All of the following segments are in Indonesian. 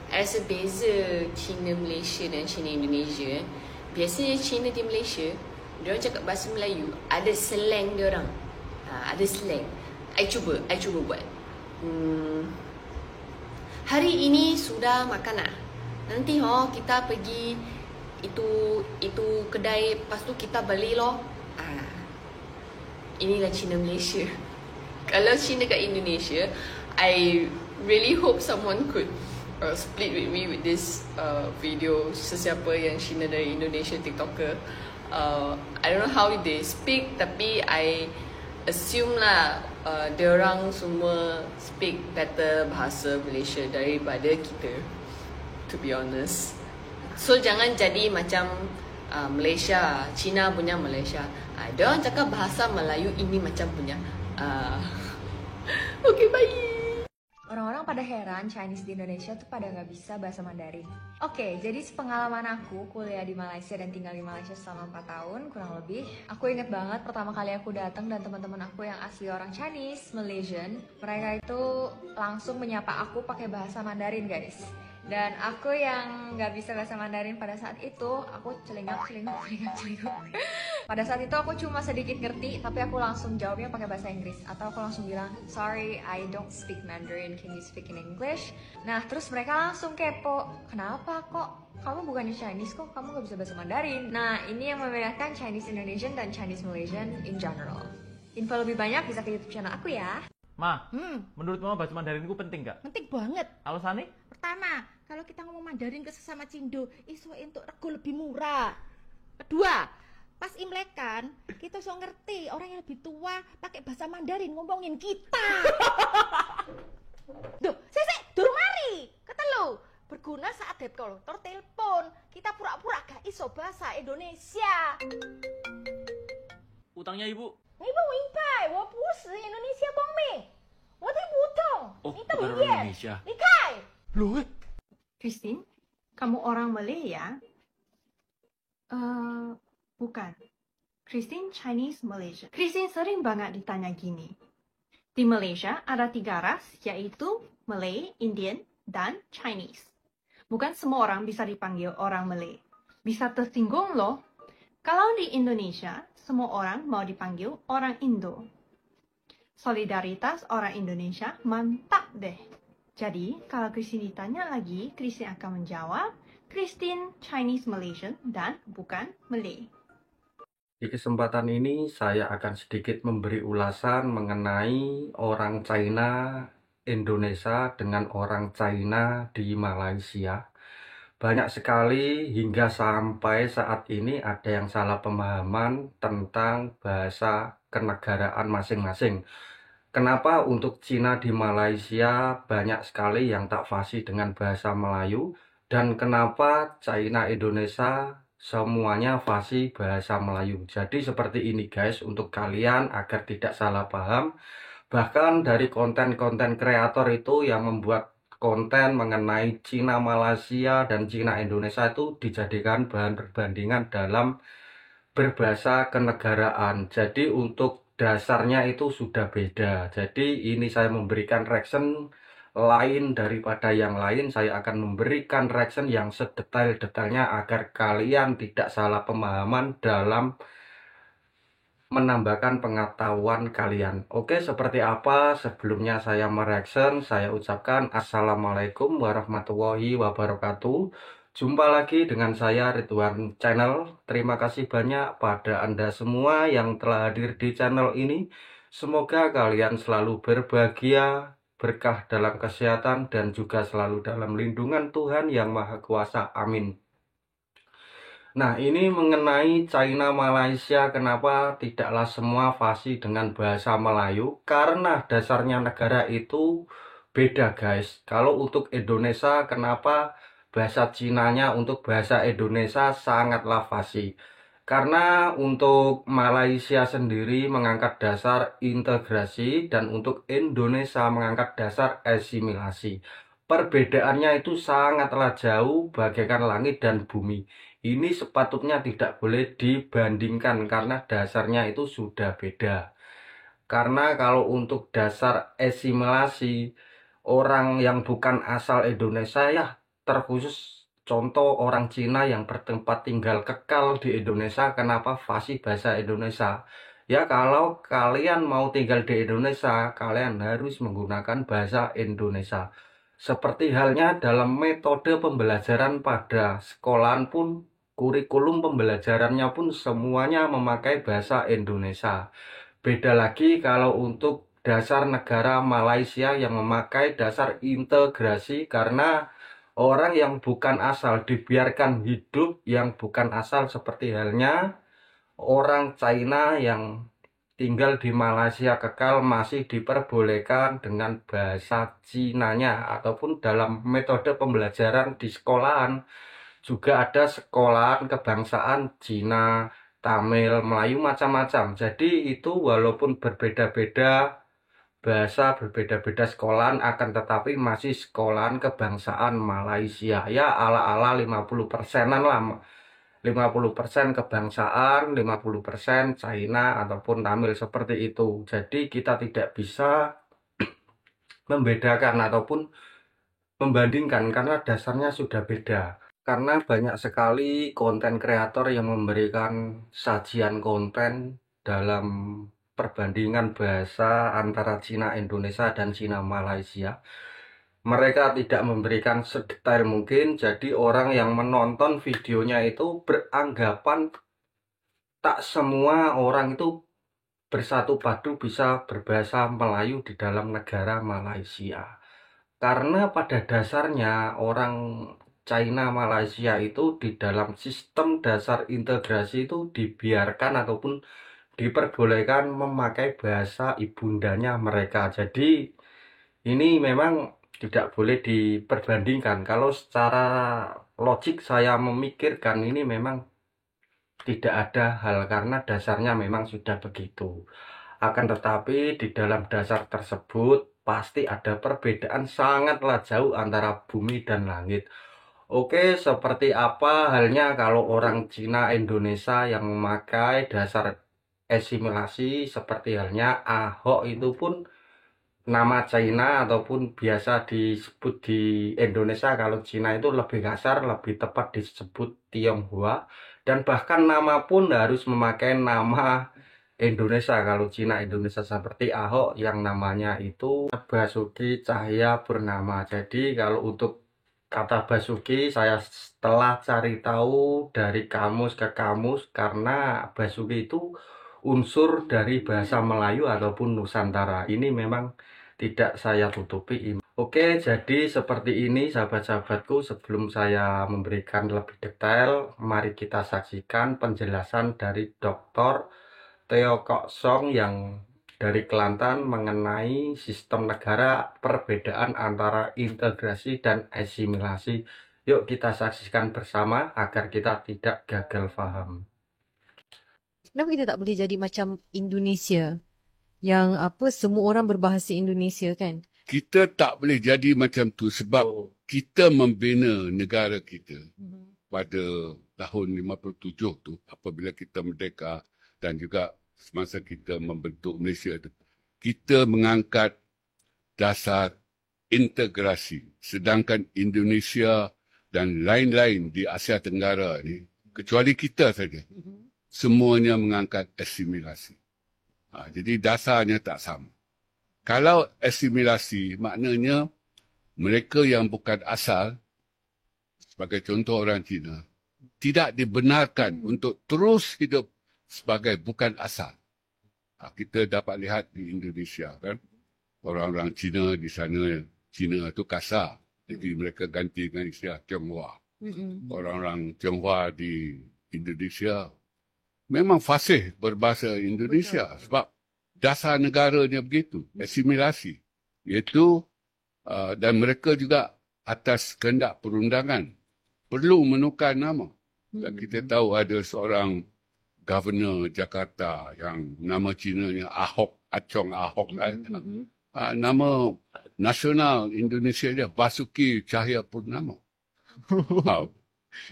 Rasa beza Cina Malaysia dan Cina Indonesia. Biasanya Cina di Malaysia, diorang cakap bahasa Melayu, ada slang diorang. Ada slang. I cuba buat. Hari ini sudah makan lah. Nanti kita pergi itu kedai, lepas tu kita beli loh. Inilah Cina Malaysia. Kalau Cina kat Indonesia, I really hope someone could split with me with this video. Sesiapa yang Cina dari Indonesia TikToker, I don't know how they speak, tapi I assume lah diorang semua speak better bahasa Malaysia daripada kita, to be honest. So jangan jadi macam Malaysia, Cina punya Malaysia. Diorang cakap bahasa Melayu ini macam punya. Okay, bye. Orang-orang pada heran Chinese di Indonesia tuh pada nggak bisa bahasa Mandarin. Oke, jadi sepengalaman aku kuliah di Malaysia dan tinggal di Malaysia selama 4 tahun kurang lebih. Aku inget banget pertama kali aku datang dan teman-teman aku yang asli orang Chinese, Malaysian, mereka itu langsung menyapa aku pakai bahasa Mandarin, guys. Dan aku yang nggak bisa bahasa Mandarin pada saat itu, aku celingak. Pada saat itu aku cuma sedikit ngerti, tapi aku langsung jawabnya pakai bahasa Inggris. Atau aku langsung bilang, sorry, I don't speak Mandarin, can you speak in English? Nah, terus mereka langsung kepo, kenapa kok? Kamu bukannya Chinese kok, kamu nggak bisa bahasa Mandarin? Nah, ini yang membedakan Chinese Indonesian dan Chinese Malaysian in general. Info lebih banyak bisa ke YouTube channel aku ya. Ma, menurut Mama bahasa Mandarin itu penting gak? Penting banget. Alasannya? Pertama, kalau kita ngomong Mandarin ke sesama Cindo, iso entuk rego lebih murah. Kedua, pas Imlekan, kita so ngerti orang yang lebih tua pakai bahasa Mandarin ngomongin kita. Duh, sesek, durung mari. Kata lo, berguna saat debt collector telepon. Kita pura-pura gak iso bahasa Indonesia. Utangnya Ibu? 你问我100，我不是Indonesia bang me，我的不懂， 你的 bukan 语 orang 言， Indonesia. 离开。 Loh, Christine, kamu orang Malay ya? Bukan. Christine Chinese Malaysia. Christine sering banget ditanya gini. Di Malaysia ada 3 ras, yaitu Malay, Indian, dan Chinese. Bukan semua orang bisa dipanggil orang Malay. Bisa tersinggung loh. Kalau di Indonesia, semua orang mau dipanggil orang Indo. Solidaritas orang Indonesia mantap deh. Jadi, kalau Christine ditanya lagi, Christine akan menjawab, Christine Chinese Malaysian dan bukan Malay. Di kesempatan ini saya akan sedikit memberi ulasan mengenai orang China Indonesia dengan orang China di Malaysia. Banyak sekali hingga sampai saat ini ada yang salah pemahaman tentang bahasa kenegaraan masing-masing. Kenapa untuk Cina di Malaysia banyak sekali yang tak fasih dengan bahasa Melayu, dan kenapa China Indonesia semuanya fasih bahasa Melayu. Jadi seperti ini guys, untuk kalian agar tidak salah paham. Bahkan dari konten-konten kreator itu yang membuat konten mengenai Cina Malaysia dan Cina Indonesia itu dijadikan bahan perbandingan dalam berbahasa kenegaraan. Jadi untuk dasarnya itu sudah beda. Jadi ini saya memberikan reaction lain daripada yang lain. Saya akan memberikan reaction yang sedetail-detailnya agar kalian tidak salah pemahaman dalam menambahkan pengetahuan kalian. Oke, seperti apa? Sebelumnya saya mereaction, saya ucapkan Assalamualaikum warahmatullahi wabarakatuh. Jumpa lagi dengan saya Ridwan Channel. Terima kasih banyak pada Anda semua yang telah hadir di channel ini. Semoga kalian selalu berbahagia, berkah dalam kesehatan, dan juga selalu dalam lindungan Tuhan Yang Maha Kuasa. Amin. Nah, ini mengenai China Malaysia, kenapa tidaklah semua fasih dengan bahasa Melayu? Karena dasarnya negara itu beda guys. Kalau untuk Indonesia, kenapa bahasa Cinanya untuk bahasa Indonesia sangatlah fasih? Karena untuk Malaysia sendiri mengangkat dasar integrasi dan untuk Indonesia mengangkat dasar asimilasi. Perbedaannya itu sangatlah jauh bagaikan langit dan bumi. Ini sepatutnya tidak boleh dibandingkan karena dasarnya itu sudah beda. Karena kalau untuk dasar asimilasi, orang yang bukan asal Indonesia ya terkhusus contoh orang Cina yang bertempat tinggal kekal di Indonesia, kenapa fasih bahasa Indonesia? Ya kalau kalian mau tinggal di Indonesia, kalian harus menggunakan bahasa Indonesia. Seperti halnya dalam metode pembelajaran pada sekolahan pun, kurikulum pembelajarannya pun semuanya memakai bahasa Indonesia. Beda lagi kalau untuk dasar negara Malaysia yang memakai dasar integrasi, karena orang yang bukan asal dibiarkan hidup yang bukan asal, seperti halnya orang China yang tinggal di Malaysia kekal masih diperbolehkan dengan bahasa Cinanya, ataupun dalam metode pembelajaran di sekolahan juga ada sekolahan kebangsaan Cina, Tamil, Melayu, macam-macam. Jadi itu walaupun berbeda-beda bahasa, berbeda-beda sekolahan, akan tetapi masih sekolahan kebangsaan Malaysia. Ya ala-ala 50%-an lah. 50% kebangsaan, 50% China ataupun Tamil, seperti itu. Jadi kita tidak bisa membedakan ataupun membandingkan karena dasarnya sudah beda. Karena banyak sekali konten kreator yang memberikan sajian konten dalam perbandingan bahasa antara Cina Indonesia dan Cina Malaysia. Mereka tidak memberikan sedetail mungkin, jadi orang yang menonton videonya itu beranggapan tak semua orang itu bersatu padu bisa berbahasa Melayu di dalam negara Malaysia. Karena pada dasarnya orang China Malaysia itu di dalam sistem dasar integrasi itu dibiarkan ataupun diperbolehkan memakai bahasa ibundanya mereka. Jadi ini memang tidak boleh diperbandingkan. Kalau secara logik saya memikirkan ini memang tidak ada hal, karena dasarnya memang sudah begitu. Akan tetapi di dalam dasar tersebut pasti ada perbedaan sangatlah jauh antara bumi dan langit. Oke, seperti apa halnya kalau orang Cina Indonesia yang memakai dasar asimilasi, seperti halnya Ahok itu pun nama China ataupun biasa disebut di Indonesia, kalau Cina itu lebih kasar, lebih tepat disebut Tionghoa, dan bahkan nama pun harus memakai nama Indonesia. Kalau Cina Indonesia seperti Ahok yang namanya itu Basuki Cahayapurnama. Jadi kalau untuk kata Basuki saya setelah cari tahu dari kamus ke kamus, karena Basuki itu unsur dari bahasa Melayu ataupun Nusantara. Ini memang tidak saya tutupi. Oke, jadi seperti ini sahabat-sahabatku, sebelum saya memberikan lebih detail, mari kita saksikan penjelasan dari Dr. Theo Kok Song yang dari Kelantan mengenai sistem negara, perbedaan antara integrasi dan asimilasi. Yuk kita saksikan bersama agar kita tidak gagal paham. Kenapa kita tak boleh jadi macam Indonesia? Yang semua orang berbahasa Indonesia kan? Kita tak boleh jadi macam tu sebab kita membina negara kita pada tahun 57 tu, apabila kita merdeka, dan juga semasa kita membentuk Malaysia tu, kita mengangkat dasar integrasi. Sedangkan Indonesia dan lain-lain di Asia Tenggara ni, kecuali kita saja, semuanya mengangkat asimilasi. Jadi dasarnya tak sama. Kalau asimilasi, maknanya mereka yang bukan asal, sebagai contoh orang Cina, tidak dibenarkan untuk terus hidup sebagai bukan asal. Kita dapat lihat di Indonesia kan, orang-orang Cina di sana, Cina itu kasar, jadi mereka ganti dengan istilah Tionghoa. Orang-orang Tionghoa di Indonesia memang fasih berbahasa Indonesia. Betul. Sebab dasar negaranya begitu, asimilasi. Iaitu, dan mereka juga atas kehendak perundangan perlu menukar nama. Dan kita tahu ada seorang Governor Jakarta yang nama Cinanya Ahok, Achong Ahok. Nama nasional Indonesia dia Basuki Cahayapurnama.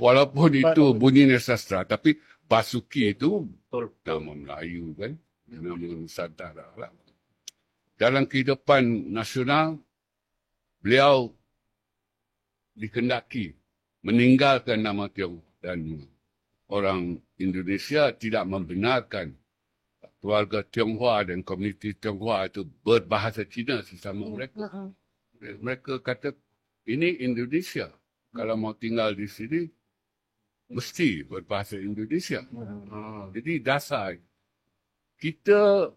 Walaupun itu bunyinya sastra, tapi Basuki itu nama Melayu kan, nama Nusantara lah. Dalam kehidupan nasional, beliau dikehendaki meninggalkan nama Tionghoa, dan orang Indonesia tidak membenarkan keluarga Tionghoa dan komuniti Tionghoa itu berbahasa Cina sesama mereka. Mereka kata ini Indonesia. Kalau mau tinggal di sini mesti berbahasa Indonesia. Jadi dasar kita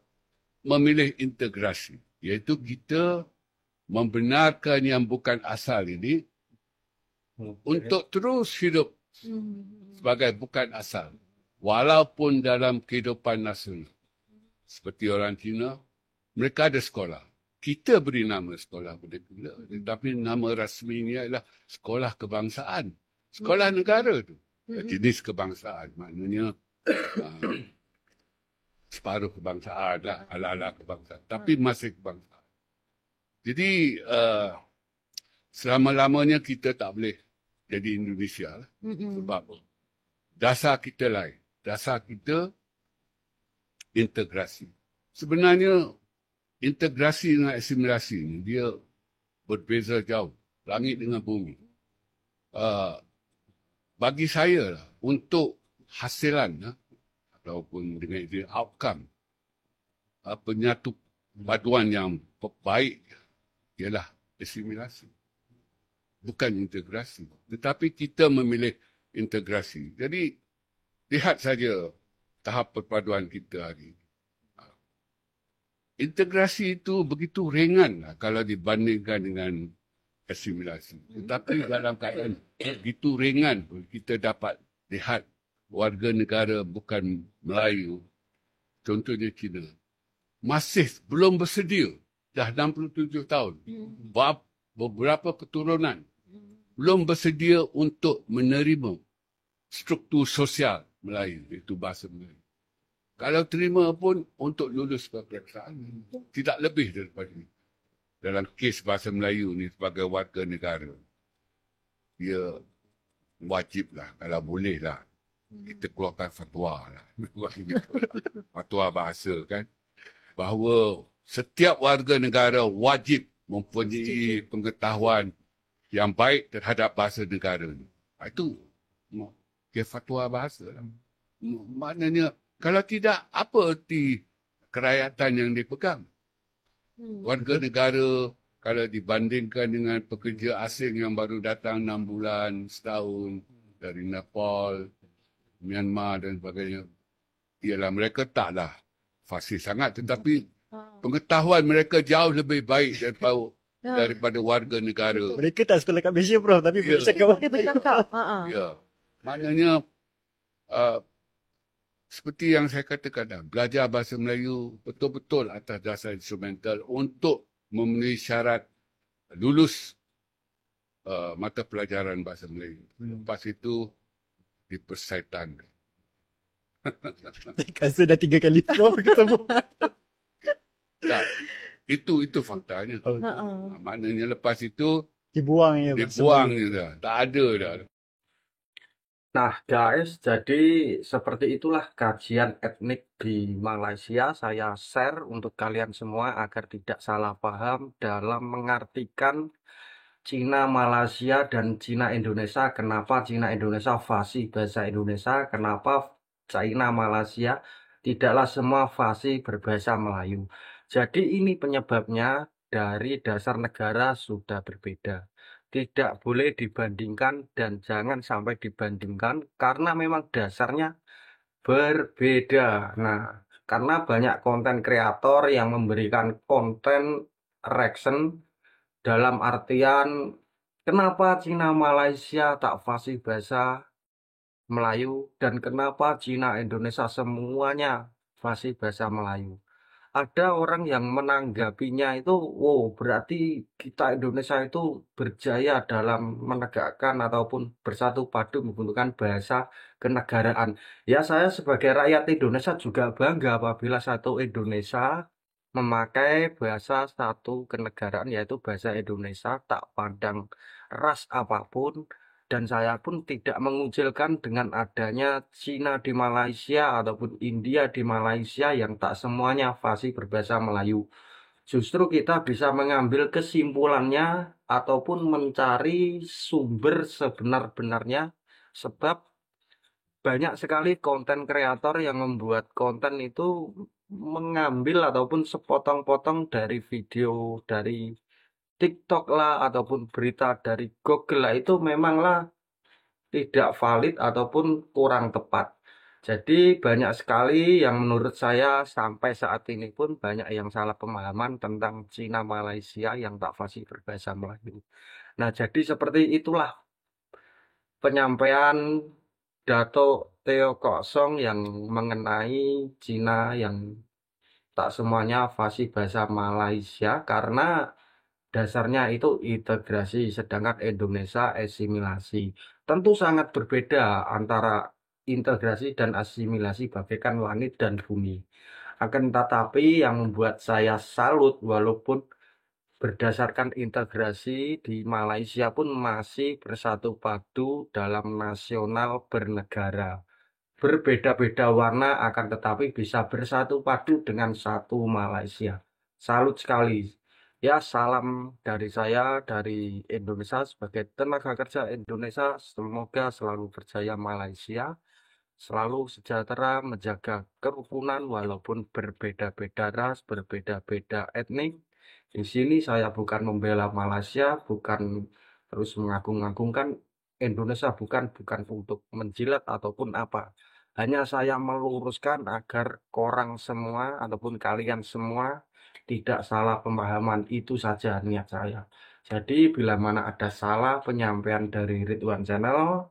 memilih integrasi, iaitu kita membenarkan yang bukan asal ini untuk terus hidup sebagai bukan asal, walaupun dalam kehidupan nasional. Seperti orang Cina, mereka ada sekolah. Kita beri nama sekolah mereka, tetapi nama rasminya adalah sekolah kebangsaan. Sekolah negara tu. Jenis kebangsaan, maknanya separuh kebangsaan lah, ala-ala kebangsaan. Tapi masih kebangsaan. Jadi, selama-lamanya kita tak boleh jadi Indonesia lah. Sebab dasar kita lain. Dasar kita integrasi. Sebenarnya, integrasi dengan asimilasi ni, dia berbeza jauh. Langit dengan bumi. Bagi saya lah, untuk hasilan ataupun dengan outcome, penyatu paduan yang baik ialah asimilasi. Bukan integrasi. Tetapi kita memilih integrasi. Jadi, lihat saja tahap perpaduan kita hari ini. Integrasi itu begitu ringan lah kalau dibandingkan dengan asimilasi. Tetapi dalam keadaan begitu ringan pun kita dapat lihat warga negara bukan Melayu, contohnya Cina, masih belum bersedia, dah 67 tahun, beberapa keturunan, belum bersedia untuk menerima struktur sosial Melayu, iaitu bahasa Melayu. Kalau terima pun untuk lulus peperiksaan, tidak lebih daripada ini. Dalam kes bahasa Melayu ni sebagai warga negara, dia wajiblah, kalau bolehlah, kita keluarkan fatwa lah. Fatwa bahasa kan. Bahawa setiap warga negara wajib mempunyai pengetahuan yang baik terhadap bahasa negara ni. Itu dia fatwa bahasa lah. Maknanya, kalau tidak, apa erti kerakyatan yang dipegang? Warga negara, kalau dibandingkan dengan pekerja asing yang baru datang 6 bulan, setahun, dari Nepal, Myanmar dan sebagainya, ialah mereka taklah fasih sangat. Tetapi pengetahuan mereka jauh lebih baik daripada warga negara. Mereka tak sekolah kat Malaysia, Prof. Tapi bercakap. Ya. Maknanya, seperti yang saya katakan, belajar bahasa Melayu betul-betul atas dasar instrumental untuk memenuhi syarat lulus mata pelajaran bahasa Melayu. Lepas itu, dipersaitan. Kasut dah 3 kali Prof ketemu. Tak, itu faktanya. Maknanya lepas itu, Dibuang je. dah. Tak ada dah. Nah guys, jadi seperti itulah kajian etnik di Malaysia. Saya share untuk kalian semua agar tidak salah paham dalam mengartikan Cina Malaysia dan Cina Indonesia. Kenapa Cina Indonesia fasih bahasa Indonesia, kenapa Cina Malaysia tidaklah semua fasih berbahasa Melayu. Jadi ini penyebabnya dari dasar negara sudah berbeda. Tidak boleh dibandingkan dan jangan sampai dibandingkan karena memang dasarnya berbeda. Nah, karena banyak konten kreator yang memberikan konten reaction dalam artian kenapa Cina Malaysia tak fasih bahasa Melayu dan kenapa Cina Indonesia semuanya fasih bahasa Melayu. Ada orang yang menanggapinya itu, wow, berarti kita Indonesia itu berjaya dalam menegakkan ataupun bersatu padu menggunakan bahasa kenegaraan. Ya, saya sebagai rakyat Indonesia juga bangga apabila satu Indonesia memakai bahasa satu kenegaraan, yaitu bahasa Indonesia, tak pandang ras apapun. Dan saya pun tidak mengucilkan dengan adanya Cina di Malaysia ataupun India di Malaysia yang tak semuanya fasih berbahasa Melayu. justru kita bisa mengambil kesimpulannya ataupun mencari sumber sebenar-benarnya, sebab banyak sekali konten kreator yang membuat konten itu mengambil ataupun sepotong-potong dari video dari TikTok lah ataupun berita dari Google lah, itu memanglah tidak valid ataupun kurang tepat. Jadi banyak sekali yang menurut saya sampai saat ini pun banyak yang salah pemahaman tentang Cina Malaysia yang tak fasih berbahasa Melayu. Nah, jadi seperti itulah penyampaian Dato' Theo Kok Song yang mengenai Cina yang tak semuanya fasih bahasa Malaysia, karena dasarnya itu integrasi, sedangkan Indonesia asimilasi. Tentu sangat berbeda antara integrasi dan asimilasi bagaikan langit dan bumi. Akan tetapi yang membuat saya salut, walaupun berdasarkan integrasi di Malaysia pun masih bersatu padu dalam nasional bernegara. Berbeda-beda warna akan tetapi bisa bersatu padu dengan satu Malaysia. Salut sekali. Ya, salam dari saya, dari Indonesia sebagai tenaga kerja Indonesia. Semoga selalu berjaya Malaysia, selalu sejahtera, menjaga kerukunan walaupun berbeda-beda ras, berbeda-beda etnik. Di sini saya bukan membela Malaysia, bukan terus mengagung-agungkan Indonesia, bukan untuk menjilat ataupun apa. Hanya saya meluruskan agar korang semua ataupun kalian semua tidak salah pemahaman, itu saja niat saya. Jadi bila mana ada salah penyampaian dari Ridwan Channel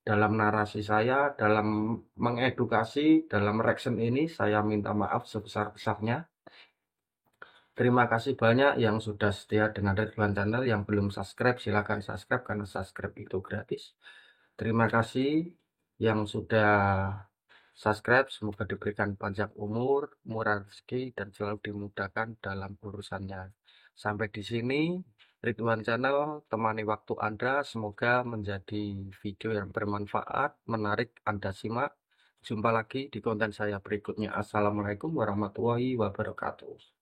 dalam narasi saya, dalam mengedukasi, dalam reaction ini, saya minta maaf sebesar-besarnya. Terima kasih banyak yang sudah setia dengan Ridwan Channel. Yang belum subscribe, silakan subscribe karena subscribe itu gratis. Terima kasih yang sudah subscribe, semoga diberikan panjang umur, murah rezeki, dan selalu dimudahkan dalam urusannya. Sampai di sini, Ridwan Channel temani waktu Anda, semoga menjadi video yang bermanfaat, menarik Anda simak. Jumpa lagi di konten saya berikutnya. Assalamualaikum warahmatullahi wabarakatuh.